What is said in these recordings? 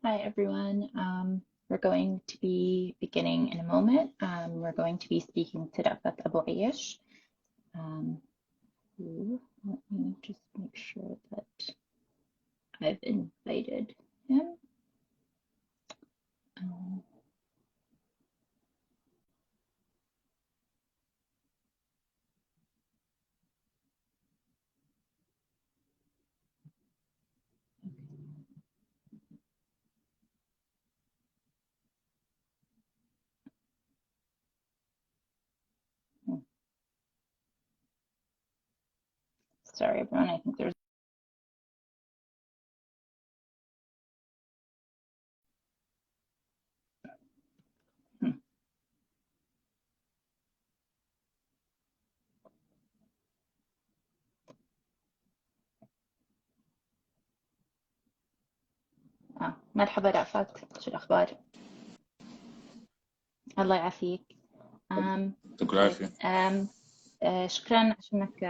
Hi, everyone. We're going to be beginning in a moment. We're going to be speaking to Rafat Abu Aish. Let me just make sure that I've invited him. Sorry, everyone. I think there's مرحبا رأفت، شو الأخبار؟ الله يعافيك. يعطيك العافية. شكرا عشانك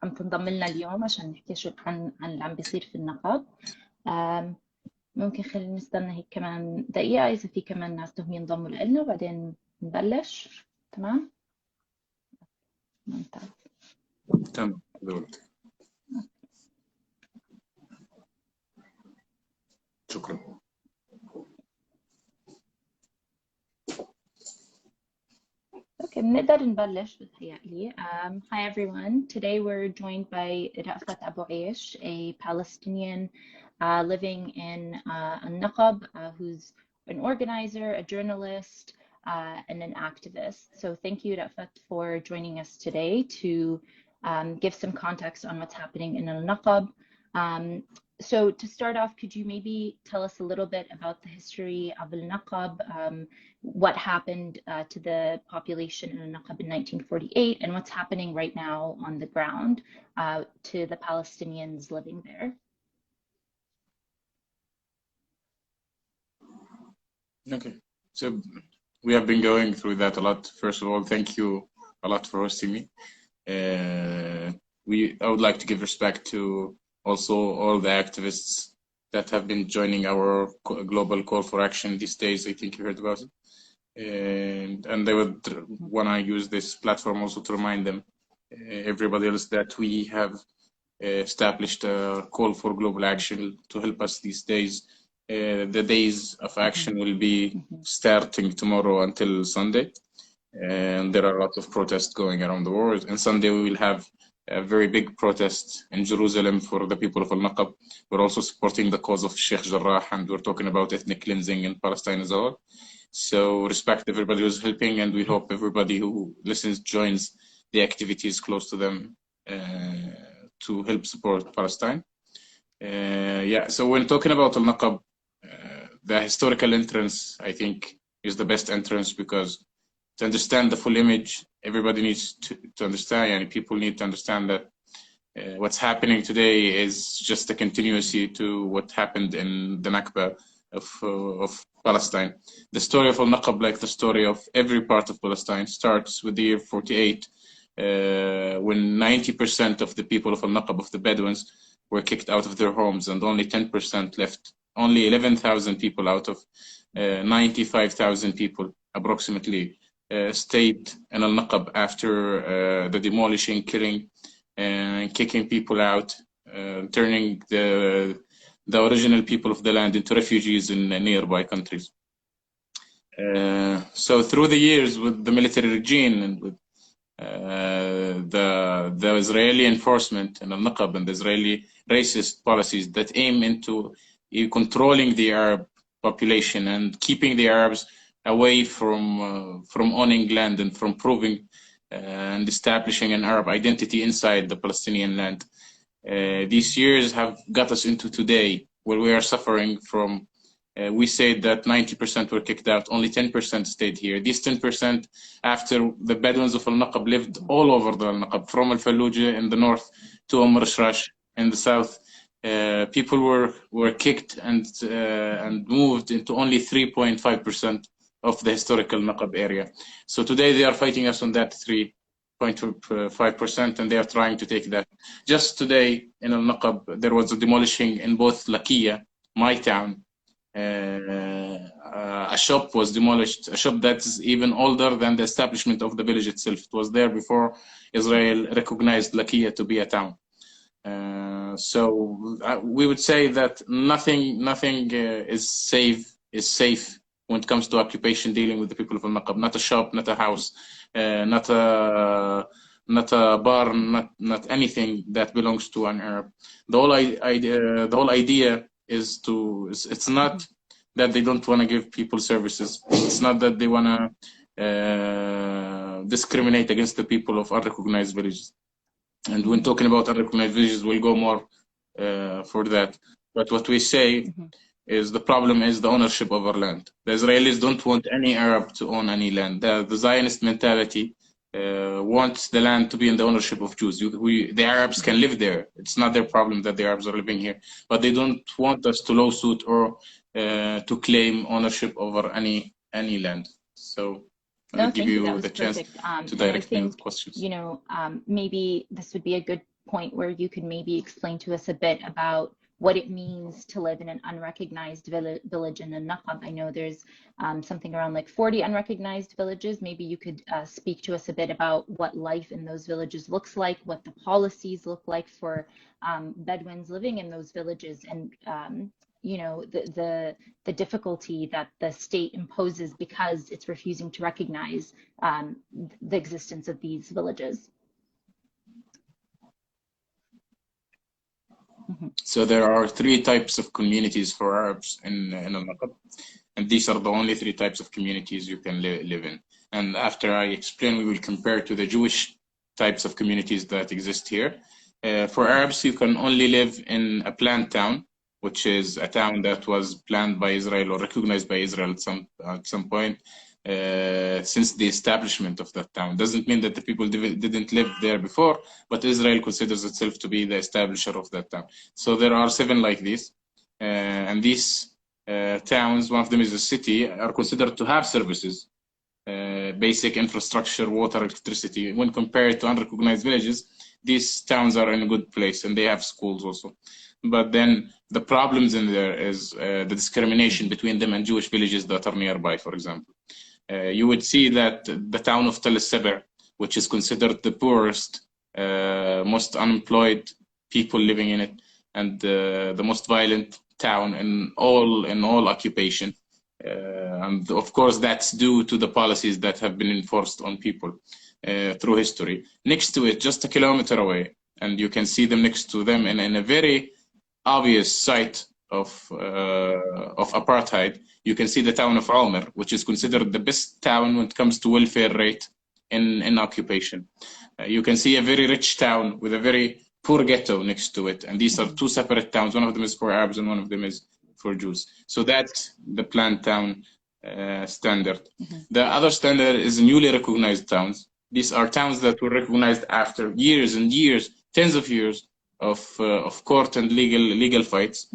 عم تنضم لنا اليوم عشان نحكي شو عن اللي عم بيصير في النقب. ممكن خلينا نستنى هيك كمان دقيقة إذا في كمان ناس بدهم ينضموا لنا وبعدين نبلش. تمام؟ ممتاز. تمام دولت. شكرا. Okay, بنقدر نبلش بتهيألي. Hi everyone. Today we're joined by Rafat Abu Aish, a Palestinian living in Naqab, who's an organizer, a journalist, and an activist. So thank you, Rafat, for joining us today to give some context on what's happening in Naqab. So to start off, could you maybe tell us a little bit about the history of Naqab, what happened to the population in Naqab in 1948, and what's happening right now on the ground to the Palestinians living there? Okay, so we have been going through that a lot. First of all, thank you a lot for hosting me. I would like to give respect to also all the activists that have been joining our global call for action these days. I think you heard about it. And I would want to use this platform also to remind them, everybody else, that we have established a call for global action to help us these days. The days of action will be starting tomorrow until Sunday. And there are a lot of protests going around the world. And Sunday we will have a very big protest in Jerusalem for the people of Al-Naqab. We're also supporting the cause of Sheikh Jarrah, and we're talking about ethnic cleansing in Palestine as well. So respect everybody who's helping, and we hope everybody who listens joins the activities close to them to help support Palestine. So when talking about Al-Naqab, the historical entrance, I think, is the best entrance, because to understand the full image, everybody needs to understand, and people need to understand that what's happening today is just a continuity to what happened in the Naqba of Palestine. The story of Al-Naqab, like the story of every part of Palestine, starts with the year 48, when 90% of the people of Al-Naqab, of the Bedouins, were kicked out of their homes, and only 10% left. Only 11,000 people out of 95,000 people, approximately, stayed in Al-Naqab after the demolishing, killing, and kicking people out, turning the original people of the land into refugees in nearby countries. So through the years, with the military regime and with the Israeli enforcement in Al-Naqab and the Israeli racist policies that aim into controlling the Arab population and keeping the Arabs away from owning land and from proving and establishing an Arab identity inside the Palestinian land. These years have got us into today, where we are suffering from. We said that 90% were kicked out, only 10% stayed here. These 10%, after the Bedouins of Al-Naqab lived all over the Al-Naqab, from Al-Fallujah in the north to Rashrash in the south, people were kicked and moved into only 3.5% of the historical Naqab area. So today they are fighting us on that 3.5%, and they are trying to take that. Just today in Al-Naqab, there was a demolishing in both Lakiya, my town, a shop was demolished, a shop that is even older than the establishment of the village itself. It was there before Israel recognized Lakia to be a town. So we would say that nothing is safe when it comes to occupation dealing with the people of Naqab. Not a shop, not a house, not a bar, not anything that belongs to an Arab. The whole idea is it's not that they don't want to give people services. It's not that they want to discriminate against the people of unrecognized villages. And when talking about unrecognized villages, we'll go more for that. But what we say is the problem is the ownership of our land. The Israelis don't want any Arab to own any land. The Zionist mentality wants the land to be in the ownership of Jews. The Arabs can live there. It's not their problem that the Arabs are living here. But they don't want us to lawsuit or to claim ownership over any land. So I'll give you the chance to direct me with questions. You know, maybe this would be a good point where you could maybe explain to us a bit about what it means to live in an unrecognized village in the Naqab. I know there's something around like 40 unrecognized villages. Maybe you could speak to us a bit about what life in those villages looks like, what the policies look like for Bedouins living in those villages, and you know, the difficulty that the state imposes because it's refusing to recognize the existence of these villages. So there are 3 types of communities for Arabs in Al-Naqab, and these are the only 3 types of communities you can live in. And after I explain, we will compare to the Jewish types of communities that exist here. For Arabs, you can only live in a planned town, which is a town that was planned by Israel or recognized by Israel at some point since the establishment of that town. Doesn't mean that the people didn't live there before, but Israel considers itself to be the establisher of that town. So there are 7 like this, and these towns, one of them is a city, are considered to have services, basic infrastructure, water, electricity. When compared to unrecognized villages, these towns are in a good place, and they have schools also. But then the problems in there is the discrimination between them and Jewish villages that are nearby, for example. You would see that the town of Tel Seber, which is considered the poorest, most unemployed people living in it, and the most violent town in all occupation. And of course, that's due to the policies that have been enforced on people through history. Next to it, just a kilometer away, and you can see them next to them in a very obvious site of apartheid, you can see the town of Omer, which is considered the best town when it comes to welfare rate in occupation. You can see a very rich town with a very poor ghetto next to it, and these are 2 separate towns. One of them is for Arabs and one of them is for Jews. So that's the planned town standard. The other standard is newly recognized towns. These are towns that were recognized after years and years, tens of years of court and legal fights,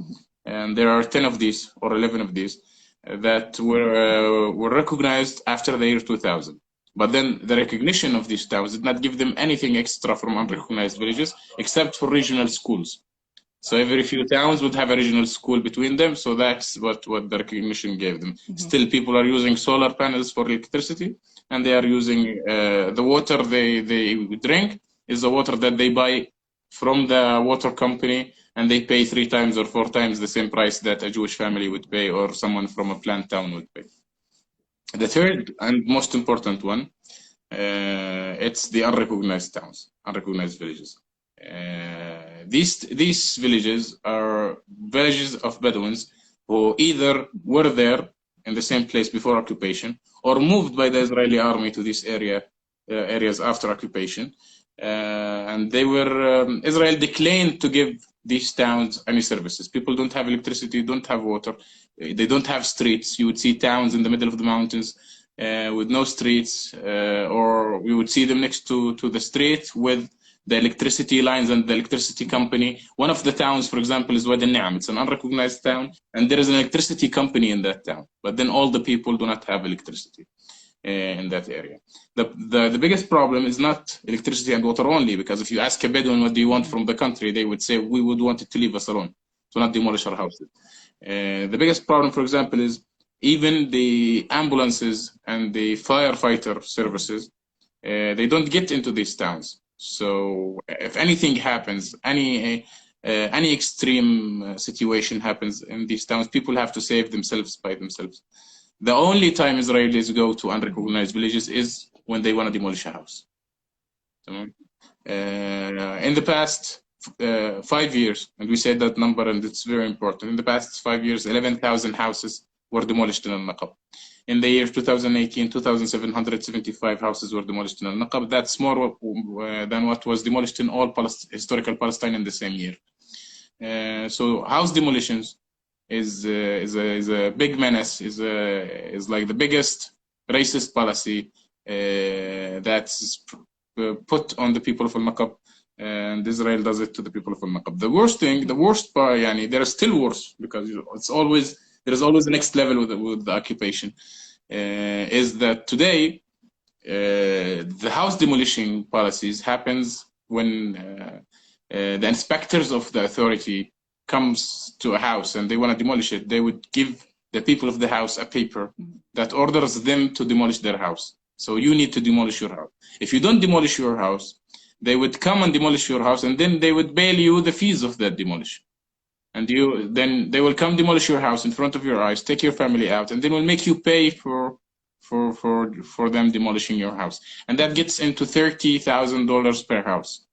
and there are 10 of these or 11 of these that were recognized after the year 2000. But then the recognition of these towns did not give them anything extra from unrecognized villages, except for regional schools. So every few towns would have a regional school between them. So that's what the recognition gave them. Still, people are using solar panels for electricity, and they are using the water they drink is the water that they buy from the water company, and they pay 3 times or 4 times the same price that a Jewish family would pay or someone from a planned town would pay. The third and most important one, it's the unrecognized towns, unrecognized villages. These villages are villages of Bedouins who either were there in the same place before occupation or moved by the Israeli army to these areas after occupation. And they were, Israel declined to give these towns any services. People don't have electricity, don't have water, they don't have streets. You would see towns in the middle of the mountains with no streets, or we would see them next to the street with the electricity lines and the electricity company. One of the towns, for example, is Wadi Ni'am. It's an unrecognized town, and there is an electricity company in that town. But then all the people do not have electricity in that area. The biggest problem is not electricity and water only, because if you ask a Bedouin what do you want from the country, they would say we would want it to leave us alone. to not demolish our houses. The biggest problem, for example, is even the ambulances and the firefighter services, they don't get into these towns. So if anything happens, any extreme situation happens in these towns, people have to save themselves by themselves. The only time Israelis go to unrecognized villages is when they want to demolish a house. In the past 5 years, and we said that number, and it's very important. In the past 5 years, 11,000 houses were demolished in Al-Naqab. In the year 2018, 2,775 houses were demolished in Al-Naqab. That's more than what was demolished in all historical Palestine in the same year. So house demolitions is a big menace, is like the biggest racist policy that's put on the people of Al-Naqab, and Israel does it to the people of Al-Naqab. The worst part, there is still worse, because there is always the next level with the occupation, is that today the house demolition policies happens when the inspectors of the authority comes to a house and they want to demolish it. They would give the people of the house a paper that orders them to demolish their house. So you need to demolish your house. If you don't demolish your house, they would come and demolish your house, and then they would bail you the fees of that demolition. And then they will come demolish your house in front of your eyes, take your family out, and then will make you pay for them demolishing your house. And that gets into $30,000 per house.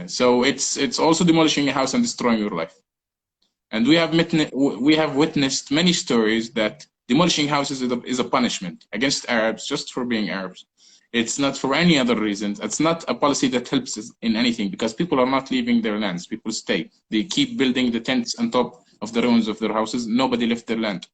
So it's also demolishing a house and destroying your life. And we have witnessed many stories that demolishing houses is a punishment against Arabs just for being Arabs. It's not for any other reasons. It's not a policy that helps us in anything, because people are not leaving their lands. People stay. They keep building the tents on top of the ruins of their houses. Nobody left their land.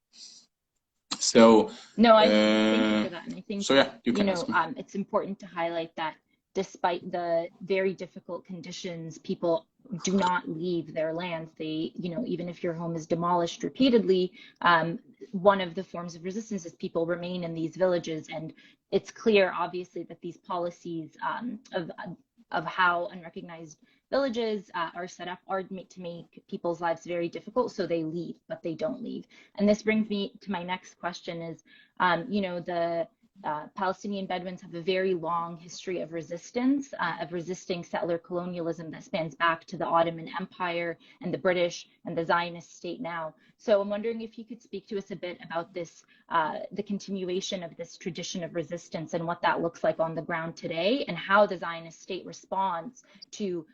So no, I thank you for that, and I think so. Yeah, you can. It's important to highlight that despite the very difficult conditions, people do not leave their lands. They, even if your home is demolished repeatedly, one of the forms of resistance is people remain in these villages. And it's clear, obviously, that these policies of how unrecognized villages are set up are meant to make people's lives very difficult. So they leave, but they don't leave. And this brings me to my next question is, the Palestinian Bedouins have a very long history of resistance, of resisting settler colonialism that spans back to the Ottoman Empire and the British and the Zionist state now. So I'm wondering if you could speak to us a bit about this, the continuation of this tradition of resistance and what that looks like on the ground today, and how the Zionist state responds to,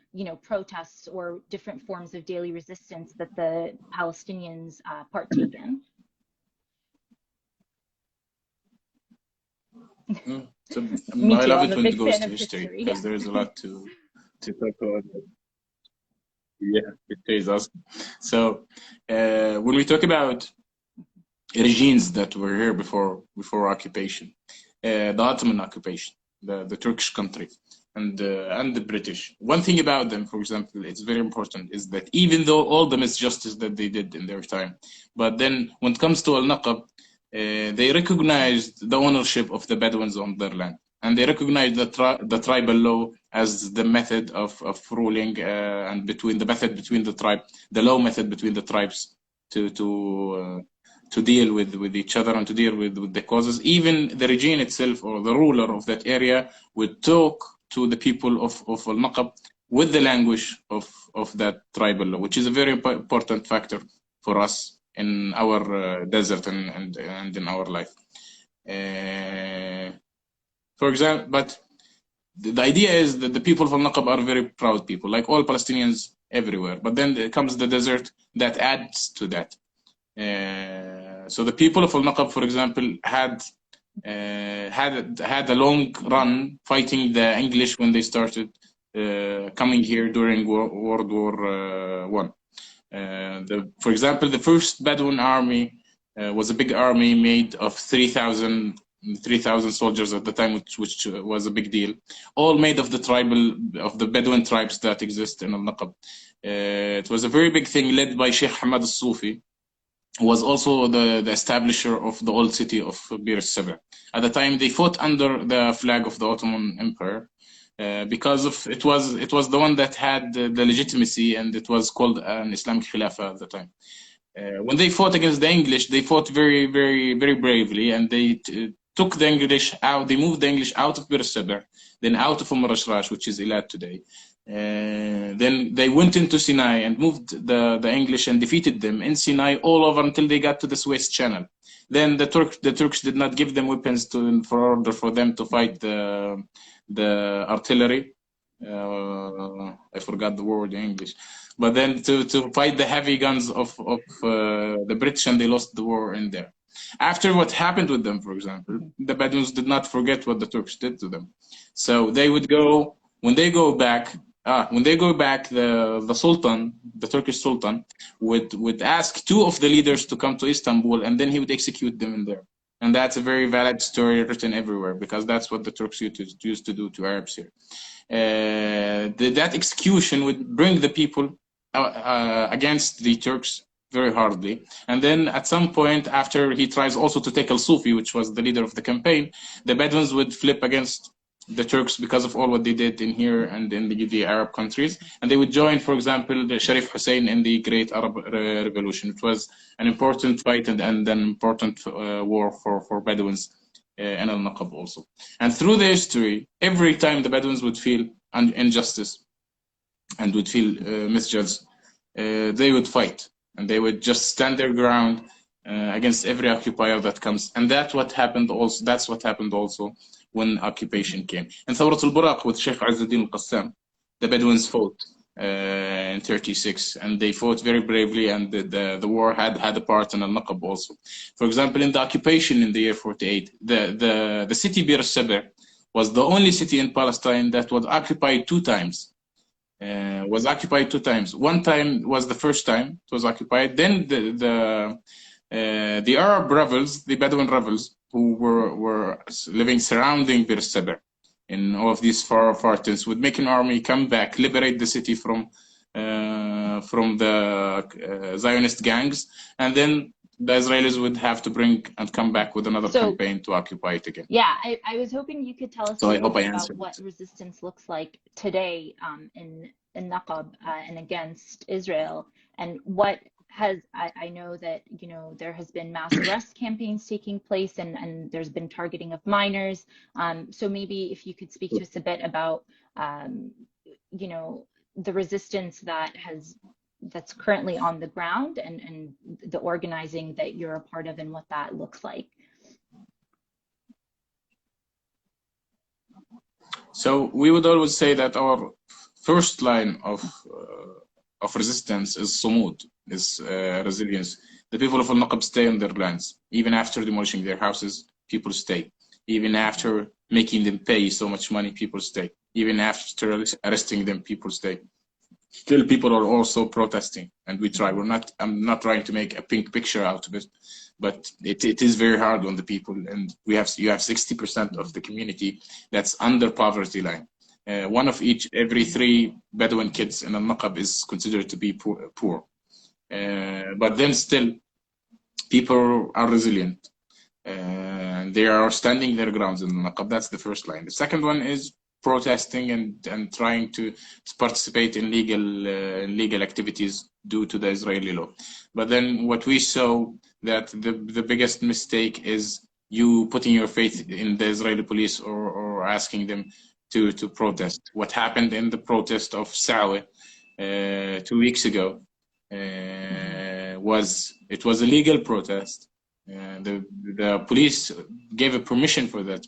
protests or different forms of daily resistance that the Palestinians partake in. So, Me I too. love I'm it a when big it goes fan to of history, history. because there is a lot to talk about. Yeah, it is awesome. So when we talk about regimes that were here before occupation, the Ottoman occupation, the Turkish country, and the British. One thing about them, for example, it's very important, is that even though all the misjustice that they did in their time, but then when it comes to Al-Naqab, they recognized the ownership of the Bedouins on their land, and they recognized the tribal law as the method of ruling, and between the law method between the tribes to deal with each other and to deal with the causes. Even the regime itself, or the ruler of that area, would talk to the people of Al-Naqab with the language of that tribal law, which is a very important factor for us in our desert and in our life. For example, but the idea is that the people of Al-Naqab are very proud people, like all Palestinians everywhere. But then there comes the desert that adds to that. So the people of Al-Naqab, for example, had a long run fighting the English when they started coming here during World War One. For example, the first Bedouin army was a big army made of 3,000 soldiers at the time, which was a big deal, all made of the Bedouin tribes that exist in Al-Naqab. It was a very big thing, led by Sheikh Hamad al-Sufi, who was also the establisher of the old city of Bir al-Sabah. At the time, they fought under the flag of the Ottoman Empire, because of it was the one that had the legitimacy, and it was called an Islamic Khilafah at the time. When they fought against the English, they fought very, very, very bravely, and they took the English out. They moved the English out of Bir Sabah, then out of Rashrash, which is Eilat today. Then they went into Sinai and moved the English and defeated them in Sinai all over until they got to the Suez Channel. Then the Turks did not give them weapons for order for them to fight the artillery. I forgot the word in English, but then to fight the heavy guns of the British, and they lost the war in there. After what happened with them, for example, the Bedouins did not forget what the Turks did to them. So they would go, when they go back, the Sultan, the Turkish Sultan, would ask two of the leaders to come to Istanbul, and then he would execute them in there. And that's a very valid story written everywhere, because that's what the Turks used to do to Arabs here. That execution would bring the people against the Turks very hardly. And then at some point, after he tries also to take al-Sufi, which was the leader of the campaign, the Bedouins would flip against the Turks because of all what they did in here and in the Arab countries. And they would join, for example, the Sharif Hussein in the Great Arab Revolution, which was an important fight and an important war for Bedouins in al-Naqab also. And through the history, every time the Bedouins would feel injustice and would feel misjudged, they would fight, and they would just stand their ground against every occupier that comes. And that's what happened also when occupation came. In Thawrat al-Buraq with Sheikh Izzuddin al-Qassam, the Bedouins fought in 36, and they fought very bravely, and the war had a part in al-Naqab also. For example, in the occupation in the year 48, the city Bir Sabah was the only city in Palestine that was occupied two times. One time was the first time it was occupied. Then the Arab rebels, the Bedouin rebels, who were living surrounding Bir Sabah in all of these far towns, would make an army, come back, liberate the city from the Zionist gangs, and then the Israelis would have to bring and come back with another campaign to occupy it again. Yeah, I was hoping you could tell us about what resistance looks like today in Naqab and against Israel, and what has, I know that, you know, there has been mass arrest campaigns taking place, and there's been targeting of minors. So maybe if you could speak to us a bit about, you know, the resistance that's currently on the ground, and the organizing that you're a part of, and what that looks like. So we would always say that our first line of resistance is sumud, is resilience. The people of al-Naqab stay on their lands. Even after demolishing their houses, people stay. Even after making them pay so much money, people stay. Even after arresting them, people stay. Still, people are also protesting, and we try. I'm not trying to make a pink picture out of it, but it is very hard on the people, and you have 60% of the community that's under poverty line. One of every three Bedouin kids in al-Naqab is considered to be poor. But then still, people are resilient. They are standing their grounds in al-Naqab. That's the first line. The second one is protesting and trying to participate in legal activities due to the Israeli law. But then what we saw, that the biggest mistake is you putting your faith in the Israeli police or asking them to protest. What happened in the protest of Sawa 2 weeks ago was a legal protest. The police gave a permission for that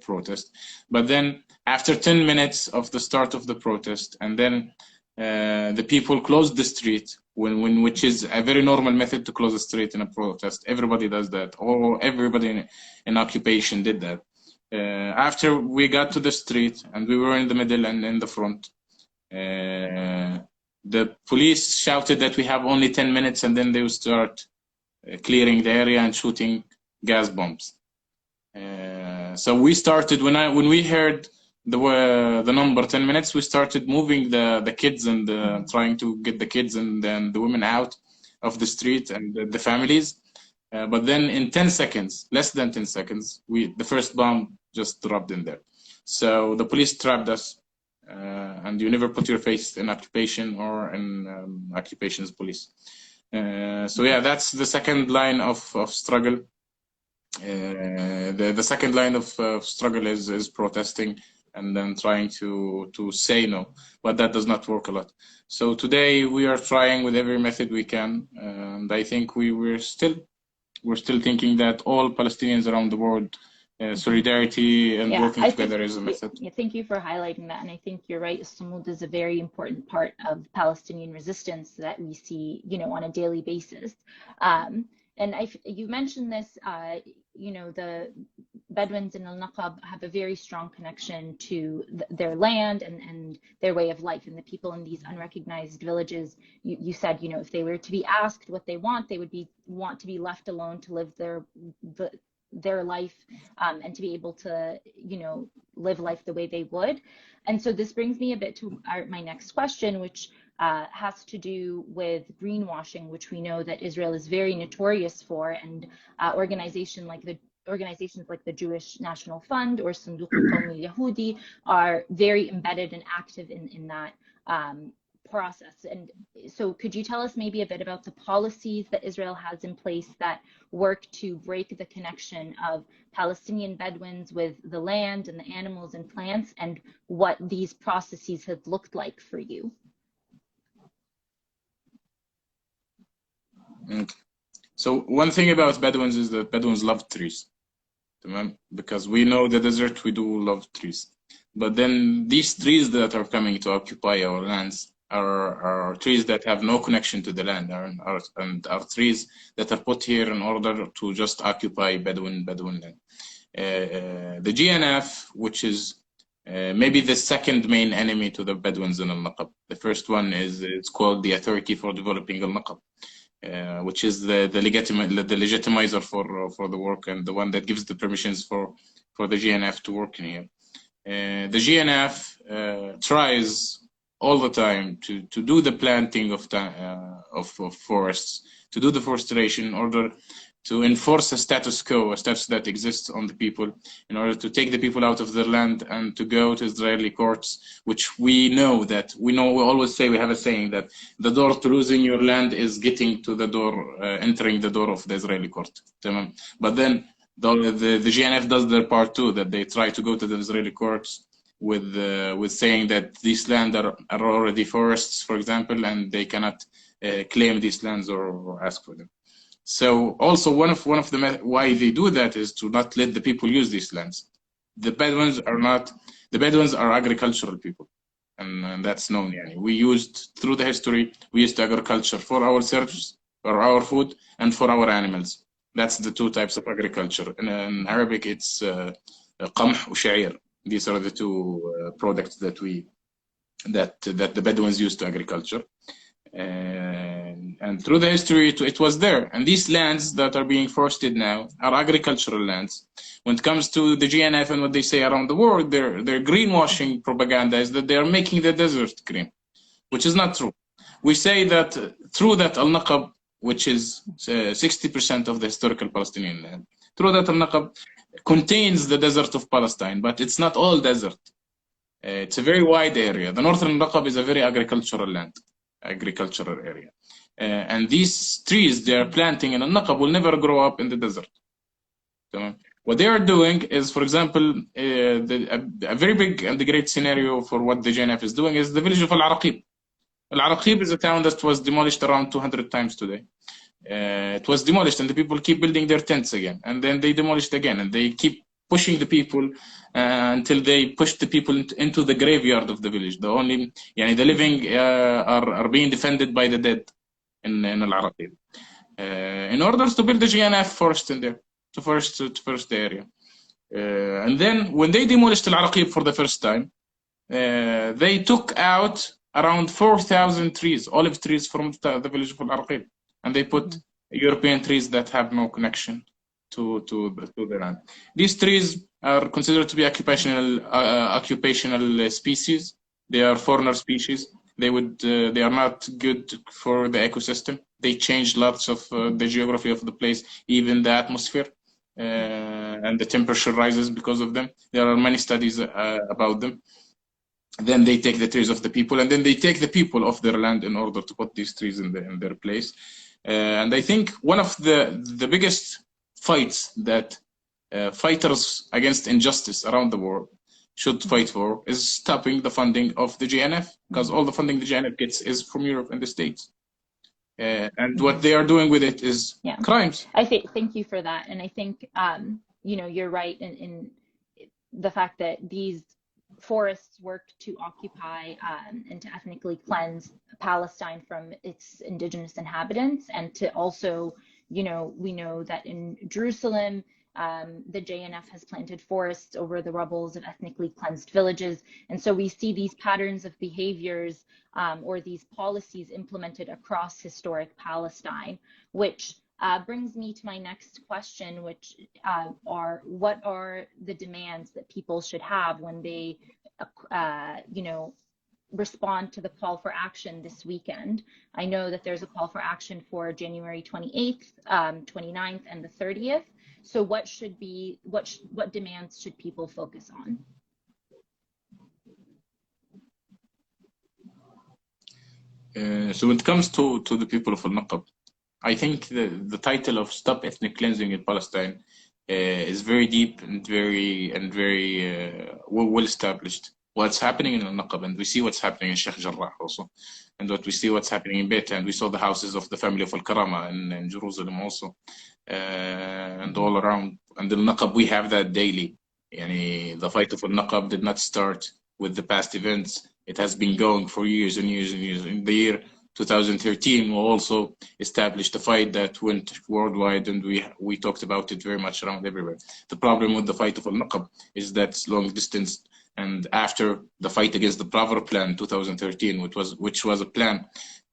protest, but then after 10 minutes of the start of the protest, and then the people closed the street, which is a very normal method to close a street in a protest. Everybody does that, or everybody in occupation did that. After we got to the street and we were in the middle and in the front, the police shouted that we have only 10 minutes, and then they would start clearing the area and shooting gas bombs. So we started, when we heard the number 10 minutes, we started moving the kids and trying to get the kids and then the women out of the street and the families. But then in 10 seconds, less than 10 seconds, the first bomb just dropped in there. So the police trapped us and you never put your face in occupation or in occupation's police. So yeah, that's the second line of struggle. The second line of struggle is protesting and then trying to say no, but that does not work a lot. So today we are trying with every method we can, and I think we're still thinking that all Palestinians around the world, solidarity and working together is a method. Yeah, thank you for highlighting that, and I think you're right. Sumud is a very important part of Palestinian resistance that we see, on a daily basis. And you mentioned this, the Bedouins in Naqab have a very strong connection to their land and their way of life, and the people in these unrecognized villages. You said, if they were to be asked what they want, they would want to be left alone to live their life, and to be able to, live life the way they would. And so this brings me a bit to my next question, which has to do with greenwashing, which we know that Israel is very notorious for, and organizations like the Jewish National Fund or Sanduq al-Qawmi al-Yahudi are very embedded and active in that process. And so could you tell us maybe a bit about the policies that Israel has in place that work to break the connection of Palestinian Bedouins with the land and the animals and plants, and what these processes have looked like for you? Okay. So one thing about Bedouins is that Bedouins love trees, because we know the desert, we do love trees. But then these trees that are coming to occupy our lands are trees that have no connection to the land, and are trees that are put here in order to just occupy Bedouin land. The GNF, which is maybe the second main enemy to the Bedouins in Al-Naqab. The first one it's called the Authority for Developing Al-Naqab, which is the legitimizer for the work, and the one that gives the permissions for the GNF to work in here. The GNF tries all the time to do the planting of forests, to do the forestation in order to enforce a status quo, a status that exists on the people, in order to take the people out of their land and to go to Israeli courts, which we always say, we have a saying that the door to losing your land is getting to the door, entering the door of the Israeli court. But then the GNF does their part too, that they try to go to the Israeli courts with saying that these lands are already forests, for example, and they cannot claim these lands or ask for them. So also one of the why they do that is to not let the people use these lands. The Bedouins are agricultural people, and that's known. Through the history, we used agriculture for ourselves, for our food, and for our animals. That's the two types of agriculture. In Arabic, it's qamh or sha'ir. These are the two products that the Bedouins used to agriculture. And through the history, it was there. And these lands that are being forested now are agricultural lands. When it comes to the GNF and what they say around the world, their greenwashing propaganda is that they are making the desert green, which is not true. We say that through that Al-Naqab, which is 60% of the historical Palestinian land, through that Al-Naqab contains the desert of Palestine, but it's not all desert. It's a very wide area. The northern Naqab is a very agricultural area. And these trees they are planting in Al-Naqab will never grow up in the desert. So what they are doing is, for example, a very big and great scenario for what the JNF is doing is the village of Al-Araqib. Al-Araqib is a town that was demolished around 200 times today. It was demolished and the people keep building their tents again, and then they demolished again, and they keep pushing the people until they push the people into the graveyard of the village. The living are being defended by the dead in Al-Araqib. In order to build the GNF forest in there, to first the area. And then when they demolished Al-Araqib for the first time, they took out around 4,000 trees, olive trees from the village of Al-Araqib, and they put European trees that have no connection to the land. These trees are considered to be occupational species. They are foreigner species. They are not good for the ecosystem. They change lots of the geography of the place, even the atmosphere, and the temperature rises because of them. There are many studies about them. then they take the trees of the people, and then they take the people off their land in order to put these trees in their place. And I think one of the biggest fights that fighters against injustice around the world should fight for is stopping the funding of the JNF, because all the funding the JNF gets is from Europe and the States. And what they are doing with it is crimes. I think, thank you for that. And I think, you know, you're right in the fact that these forests work to occupy and to ethnically cleanse Palestine from its indigenous inhabitants, and to also, you know, we know that in Jerusalem, the JNF has planted forests over the rubbles of ethnically cleansed villages. And so we see these patterns of behaviors or these policies implemented across historic Palestine, which brings me to my next question, which are, what are the demands that people should have when they, you know, respond to the call for action this weekend? I know that there's a call for action for January 28th, 29th, and the 30th. So what should be, what demands should people focus on? So when it comes to the people of Al-Naqab, I think the title of Stop Ethnic Cleansing in Palestine is very deep and very well established. What's happening in Al-Naqab, and we see what's happening in Sheikh Jarrah also, and what we see what's happening in Beit, and we saw the houses of the family of Al-Karama in Jerusalem also, and all around. And Al-Naqab, we have that daily. The fight of Al-Naqab did not start with the past events. It has been going for years and years and years. In the year 2013, we also established a fight that went worldwide, and we talked about it very much around everywhere. The problem with the fight of Al-Naqab is that it's long distance. And after the fight against the Pravor Plan 2013, which was a plan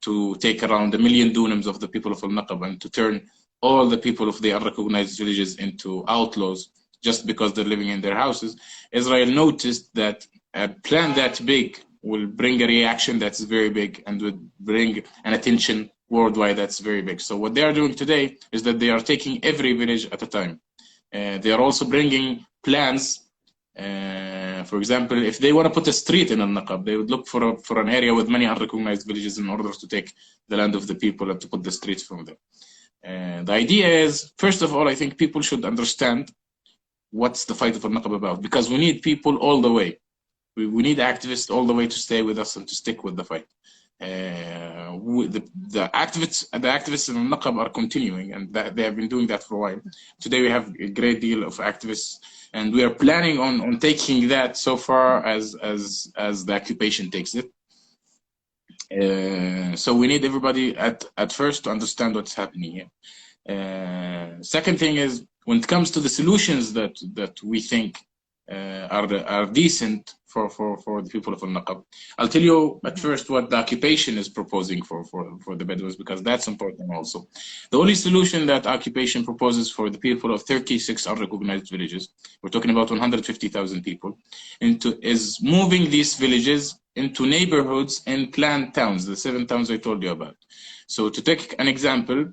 to take around 1 million dunams of the people of Al-Naqab and to turn all the people of the unrecognized villages into outlaws just because they're living in their houses, Israel noticed that a plan that big will bring a reaction that's very big and would bring an attention worldwide that's very big. So what they are doing today is that they are taking every village at a time. They are also bringing plans. For example, if they want to put a street in Al-Naqab, they would look for an area with many unrecognized villages in order to take the land of the people and to put the streets from them. The idea is, first of all, I think people should understand what's the fight of Al-Naqab about, because we need people all the way. We need activists all the way to stay with us and to stick with the fight. The activists in Al-Naqab are continuing, and they have been doing that for a while. Today we have a great deal of activists, and we are planning on taking that so far as the occupation takes it. So we need everybody at first to understand what's happening here. Second thing is, when it comes to the solutions that we think are decent for the people of Al-Naqab, I'll tell you at first what the occupation is proposing for the Bedouins, because that's important also. The only solution that occupation proposes for the people of 36 unrecognized villages, we're talking about 150,000 people, is moving these villages into neighborhoods and planned towns, the 7 towns I told you about. So to take an example,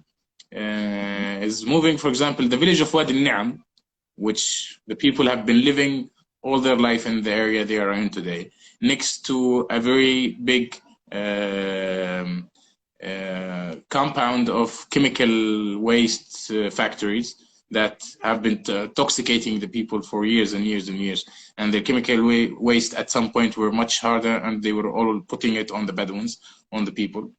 is moving, for example, the village of Wadi al-Ni'am, which the people have been living all their life in the area they are in today, next to a very big compound of chemical waste factories that have been intoxicating the people for years and years and years. And the chemical waste at some point were much harder, and they were all putting it on the Bedouins, on the people.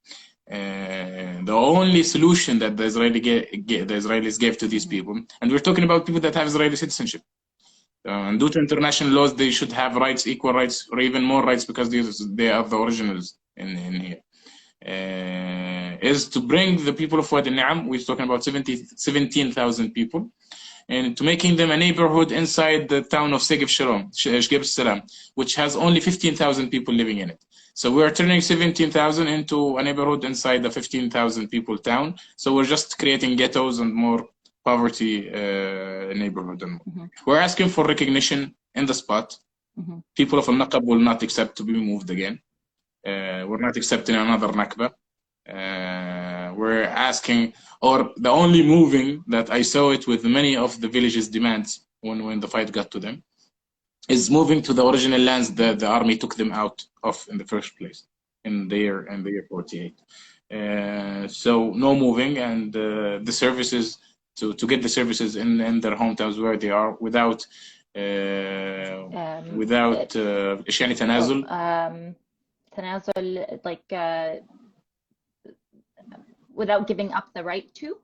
The only solution that the Israelis gave to these people, and we're talking about people that have Israeli citizenship, and due to international laws, they should have rights, equal rights, or even more rights, because they are the originals in here. Is to bring the people of Wadi al-Ni'am, we're talking about 17,000 people, and to making them a neighborhood inside the town of Shgib Salam, which has only 15,000 people living in it. So we are turning 17,000 into a neighborhood inside the 15,000 people town. So we're just creating ghettos and more poverty neighborhood. We're asking for recognition in the spot. People of Al-Naqab will not accept to be moved again. We're not accepting another Nakba. We're asking, or the only moving that I saw it with many of the villages' demands when the fight got to them, is moving to the original lands that the army took them out of in the first place in the year 48. So no moving, and the services to get the services in their hometowns where they are without ايش يعني تنازل تنازل, like without giving up the right to.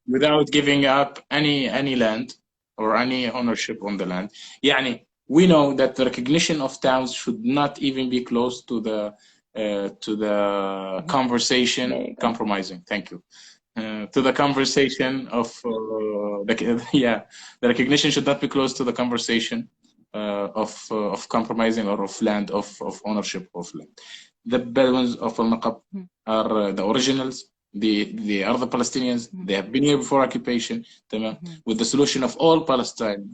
without giving up any land or any ownership on the land. يعني we know that the recognition of towns should not even be close to the conversation compromising. Thank you. To the conversation of the recognition should not be close to the conversation of compromising or of land of ownership of land. The Bedouins of Al-Naqab are the originals. They are the Palestinians. They have been here before occupation. With the solution of all Palestine,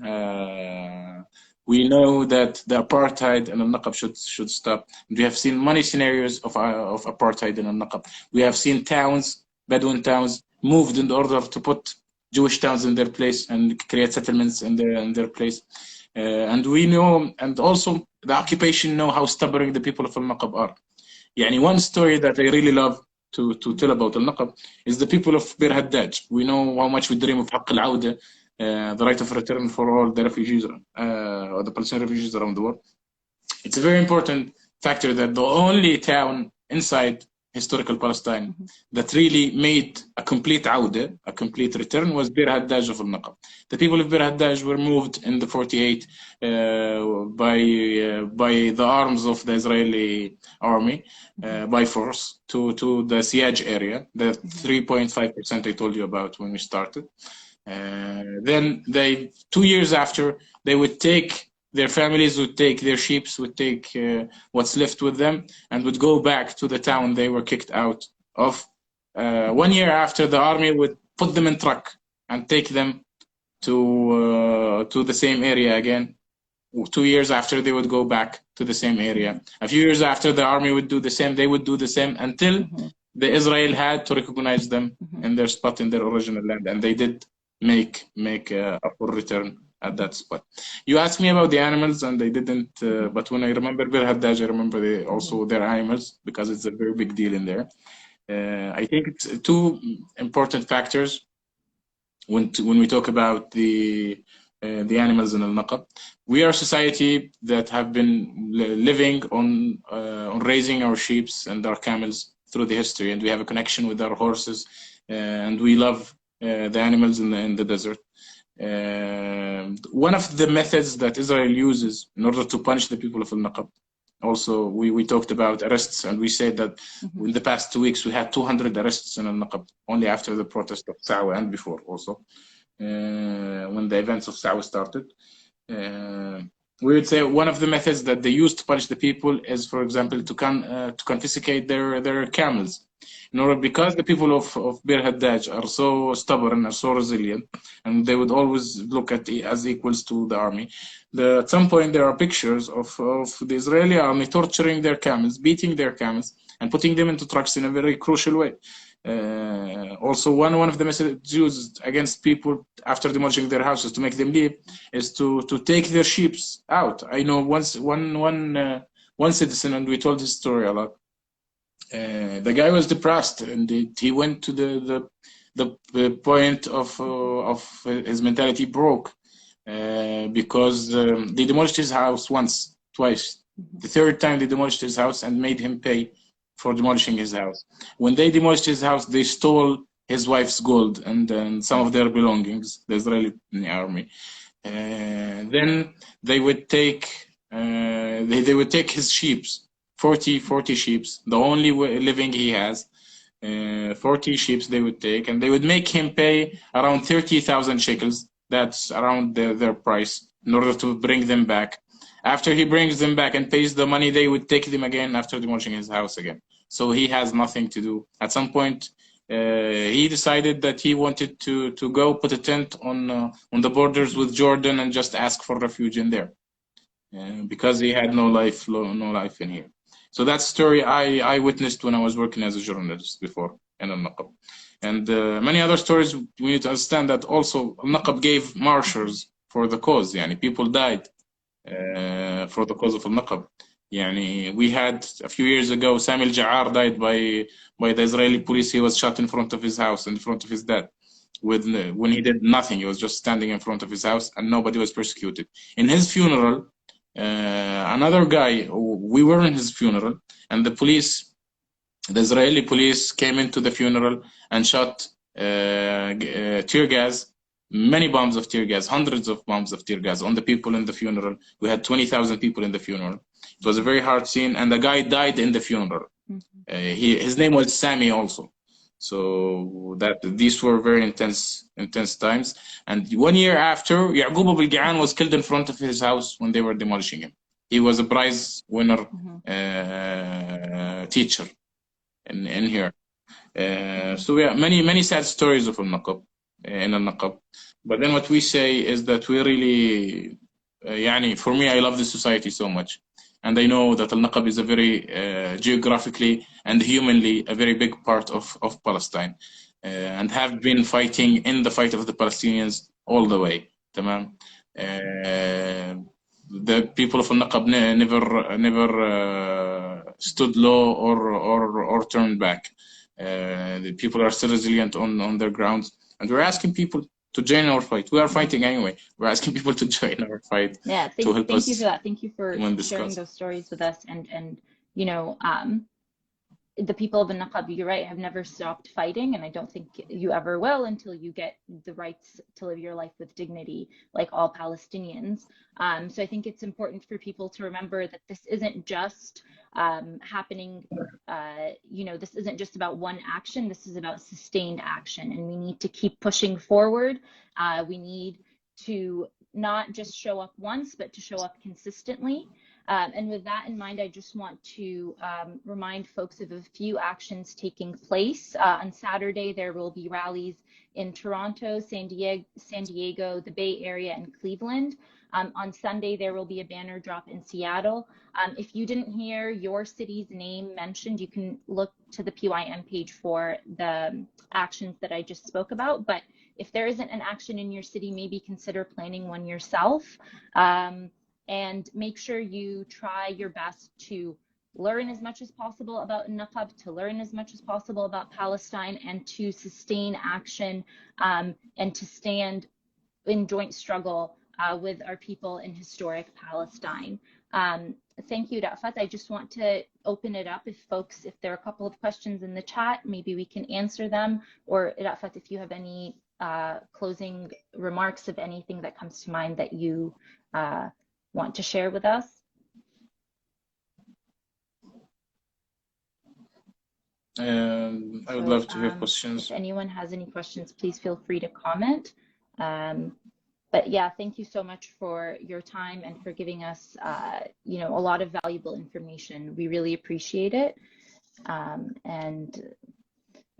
we know that the apartheid in Al-Naqab should stop. We have seen many scenarios of apartheid in Al-Naqab. We have seen towns, Bedouin towns, moved in order to put Jewish towns in their place and create settlements in their place. And we know, and also the occupation know how stubborn the people of Al-Naqab are. يعني one story that I really love to tell about Al-Naqab is the people of Bir Haddaj. We know how much we dream of حق العودة, the right of return for all the refugees or the Palestinian refugees around the world. It's a very important factor that the only town inside historical Palestine that really made a complete عودة, a complete return, was Bir Haddaj of Al-Naqab. The people of Bir Haddaj were moved in the 48 by the arms of the Israeli army by force to the Siyaj area, the 3.5% I told you about when we started. Then 2 years after, they would take their families, would take their sheep, would take what's left with them, and would go back to the town they were kicked out of. 1 year after, the army would put them in truck and take them to the same area again. 2 years after, they would go back to the same area. A few years after, the army would do the same. They would do the same until the Israel had to recognize them in their spot in their original land, and they did make a full return at that spot. You asked me about the animals, and they didn't, but when I remember Bir Haddaj, I remember also their animals, because it's a very big deal in there. I think it's two important factors when we talk about the animals in Al-Naqab. We are a society that have been living on raising our sheep and our camels through the history, and we have a connection with our horses, and we love the animals in the desert. One of the methods that Israel uses in order to punish the people of Al-Naqab, also we talked about arrests, and we said that in the past 2 weeks we had 200 arrests in Al-Naqab, only after the protest of Sawa and before also, when the events of Sawa started. We would say one of the methods that they use to punish the people is, for example, to confiscate their camels. Because the people of Bir Haddaj are so stubborn, are so resilient, and they would always look at it as equals to the army. At some point, there are pictures of the Israeli army torturing their camels, beating their camels, and putting them into trucks in a very crucial way. Also, one of the methods used against people after demolishing their houses to make them leave is to take their sheep out. I know one citizen, and we told his story a lot. The guy was depressed, and he went to the point of his mentality broke because they demolished his house twice. The third time they demolished his house and made him pay for demolishing his house. When they demolished his house, they stole his wife's gold and some of their belongings, the Israeli army. Then they would take his sheep. 40 sheep, the only living he has, 40 sheep they would take, and they would make him pay around 30,000 shekels. That's around their price in order to bring them back. After he brings them back and pays the money, they would take them again after demolishing his house again. So he has nothing to do. At some point, he decided that he wanted to go put a tent on the borders with Jordan and just ask for refuge in there, because he had no life in here. So that story I witnessed when I was working as a journalist before in Al-Naqab. And many other stories, we need to understand that also Al-Naqab gave marshals for the cause. يعني people died for the cause of al-Naqab. يعني we had a few years ago Sami al-Ja'ar died by the Israeli police. He was shot in front of his house, in front of his dad, with when he did nothing. He was just standing in front of his house and nobody was persecuted. In his funeral, another guy, we were in his funeral, and the Israeli police came into the funeral and shot tear gas, many bombs of tear gas, hundreds of bombs of tear gas on the people in the funeral. We had 20,000 people in the funeral. It was a very hard scene, and the guy died in the funeral. His name was Sami also. So that these were very intense times. And 1 year after, Yaqub Abu Aish was killed in front of his house when they were demolishing him. He was a prize winner teacher in here. So yeah, many sad stories of al-Naqab in al-Naqab. But then what we say is that we really, يعني, for me, I love this society so much. And I know that al-Naqab is a very geographically and humanly a very big part of Palestine, and have been fighting in the fight of the Palestinians all the way. تمام. The people of al-Naqab never stood low or turned back. The people are still resilient on their grounds, and we're asking people to join our fight. We are fighting anyway. We're asking people to join our fight. Yeah, to help thank us you for that. Thank you for sharing those stories with us. And you know, the people of the Naqab, you're right, have never stopped fighting, and I don't think you ever will until you get the rights to live your life with dignity, like all Palestinians. So I think it's important for people to remember that this isn't just happening, you know, this isn't just about one action, this is about sustained action, and we need to keep pushing forward. We need to not just show up once, but to show up consistently. And with that in mind, I just want to remind folks of a few actions taking place. On Saturday, there will be rallies in Toronto, San Diego, the Bay Area, and Cleveland. On Sunday, there will be a banner drop in Seattle. If you didn't hear your city's name mentioned, you can look to the PYM page for the actions that I just spoke about. But if there isn't an action in your city, maybe consider planning one yourself. And make sure you try your best to learn as much as possible about Naqab, to learn as much as possible about Palestine, and to sustain action and to stand in joint struggle with our people in historic Palestine. Thank you, Rafat. I just want to open it up if there are a couple of questions in the chat, maybe we can answer them. Or Rafat, if you have any closing remarks of anything that comes to mind that you want to share with us? I would love to hear questions. If anyone has any questions, please feel free to comment. But yeah, thank you so much for your time and for giving us, you know, a lot of valuable information. We really appreciate it. And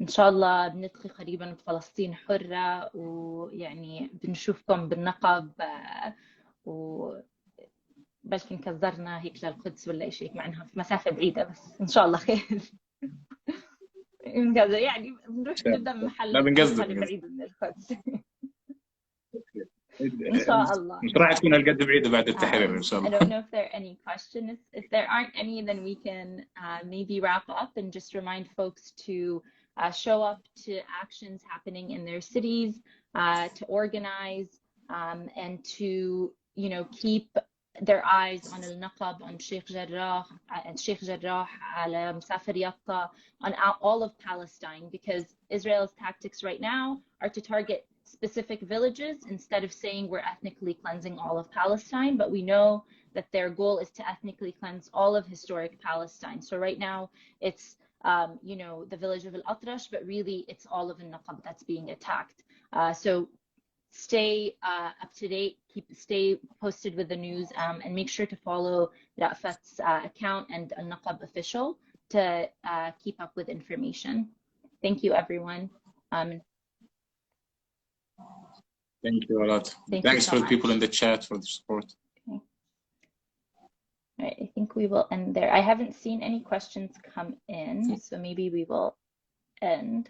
إن شاء الله بنلتقي قريبا بفلسطين حرة، ويعني بنشوفكم بالنقب، بلكن كزرنا هيك للقدس ولا شيء، مع انها في مسافة بعيدة، بس ان شاء الله خير. يعني بنروح نبدا من محل بعيد من القدس. ان شاء الله مش راح تكون هالقد بعيدة بعد التحرير ان شاء الله. I don't know if there are any questions. If there aren't any, then we can maybe wrap up and just remind folks to show up to actions happening in their cities, to organize, and to, you know, keep their eyes on al-Naqab, on Sheikh Jarrah, على مسافر يطا, on all of Palestine, because Israel's tactics right now are to target specific villages instead of saying we're ethnically cleansing all of Palestine. But we know that their goal is to ethnically cleanse all of historic Palestine. So right now it's you know, the village of Al-Atrash, but really it's all of al-Naqab that's being attacked. So stay up to date, stay posted with the news, and make sure to follow Rafat's account and Naqab official to keep up with information. Thank you, everyone. Thank you a lot. Thanks for the people in the chat for the support. Okay. All right, I think we will end there. I haven't seen any questions come in, so maybe we will end.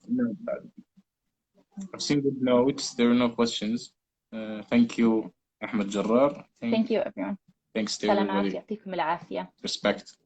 No, I've seen good notes. There are no questions. Thank you, Ahmed Jarrar. Thank you everyone. Thanks to سلامات everybody. يعطيكم العافية. Respect.